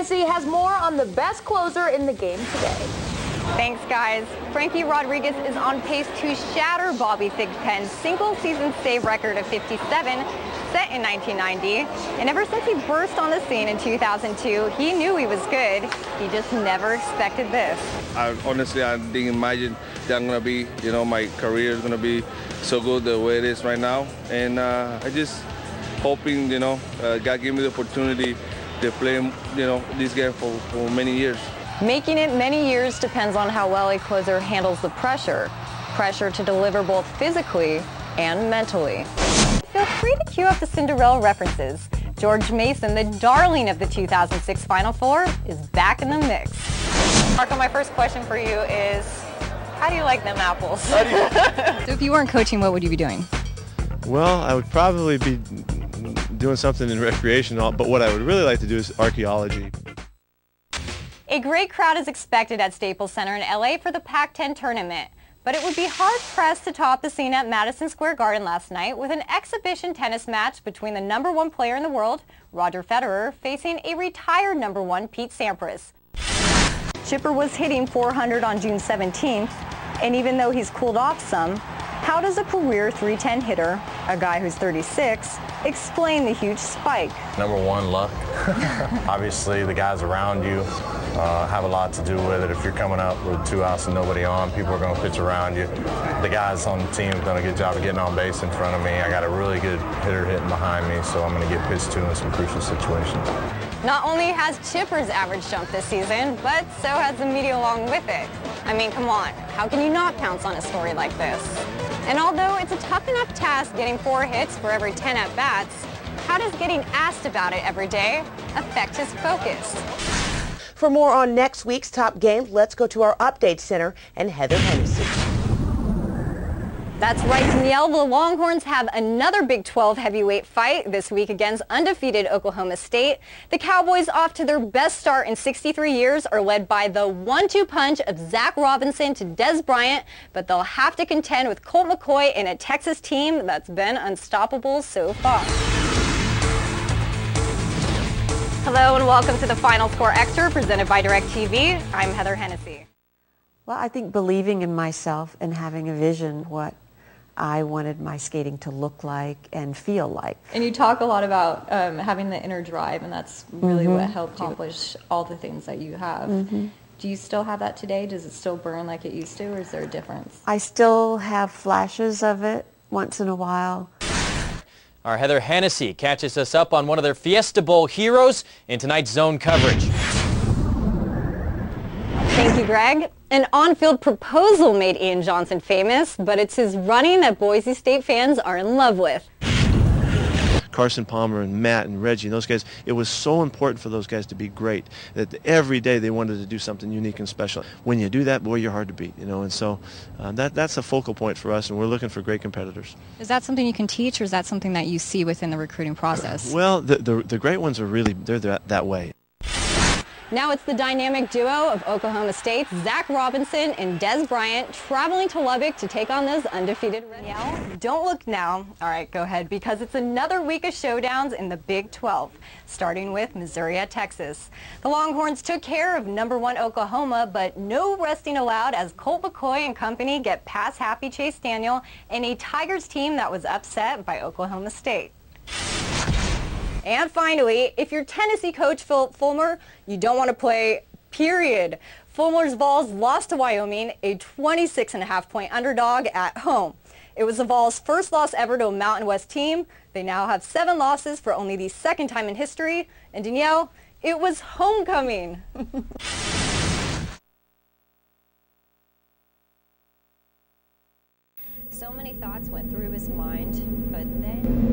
Hennessy has more on the best closer in the game today. Thanks, guys. Frankie Rodriguez is on pace to shatter Bobby Thigpen's single-season save record of 57, set in 1990. And ever since he burst on the scene in 2002, he knew he was good. He just never expected this. Honestly, I didn't imagine that I'm going to be, my career is going to be so good the way it is right now. And I just hoping, God gave me the opportunity to play, this game for many years. Making it many years depends on how well a closer handles the pressure. Pressure to deliver both physically and mentally. Feel free to cue up the Cinderella references. George Mason, the darling of the 2006 Final Four, is back in the mix. Marco, my first question for you is, how do you like them apples? So if you weren't coaching, what would you be doing? Well, I would probably be doing something in recreation, but what I would really like to do is archaeology. A great crowd is expected at Staples Center in LA for the Pac-10 tournament, but it would be hard-pressed to top the scene at Madison Square Garden last night with an exhibition tennis match between the #1 player in the world, Roger Federer, facing a retired #1 Pete Sampras. Chipper was hitting .400 on June 17th, and even though he's cooled off some, how does a career .310 hitter, a guy who's 36, explain the huge spike? #1, luck. Obviously, the guys around you have a lot to do with it. If you're coming up with 2 outs and nobody on, people are going to pitch around you. The guys on the team have done a good job of getting on base in front of me. I got a really good hitter hitting behind me, so I'm going to get pitched to in some crucial situations. Not only has Chipper's average jumped this season, but so has the media along with it. I mean, come on, how can you not pounce on a story like this? And although it's a tough enough task getting 4 hits for every 10 at-bats, how does getting asked about it every day affect his focus? For more on next week's top game, let's go to our update center and Heather Hennessy. That's right, Danielle. The Longhorns have another Big 12 heavyweight fight this week against undefeated Oklahoma State. The Cowboys, off to their best start in 63 years, are led by the 1-2 punch of Zach Robinson to Des Bryant, but they'll have to contend with Colt McCoy in a Texas team that's been unstoppable so far. Hello and welcome to the Final Score Extra presented by DirecTV. I'm Heather Hennessy. Well, I think believing in myself and having a vision what I wanted my skating to look like and feel like. And you talk a lot about having the inner drive, and that's really what helped you accomplish all the things that you have. Do you still have that today? Does it still burn like it used to, or is there a difference? I still have flashes of it once in a while. Our Heather Hennessy catches us up on one of their Fiesta Bowl heroes in tonight's zone coverage. Thank you, Greg. An on-field proposal made Ian Johnson famous, but it's his running that Boise State fans are in love with. Carson Palmer and Matt and Reggie and those guys, it was so important for those guys to be great that every day they wanted to do something unique and special. When you do that, boy, you're hard to beat, and so that's a focal point for us, and we're looking for great competitors. Is that something you can teach, or is that something that you see within the recruiting process? Well, the great ones are really, they're that way. Now it's the dynamic duo of Oklahoma State's Zach Robinson and Des Bryant traveling to Lubbock to take on those undefeated Red. Don't look now. All right, go ahead, because it's another week of showdowns in the Big 12, starting with Missouri at Texas. The Longhorns took care of #1 Oklahoma, but no resting allowed as Colt McCoy and company get past Happy Chase Daniel and a Tigers team that was upset by Oklahoma State. And finally, if you're Tennessee coach Philip Fulmer, you don't want to play, period. Fulmer's Vols lost to Wyoming, a 26.5-point underdog at home. It was the Vols' first loss ever to a Mountain West team. They now have 7 losses for only the 2nd time in history. And Danielle, it was homecoming. So many thoughts went through his mind, but then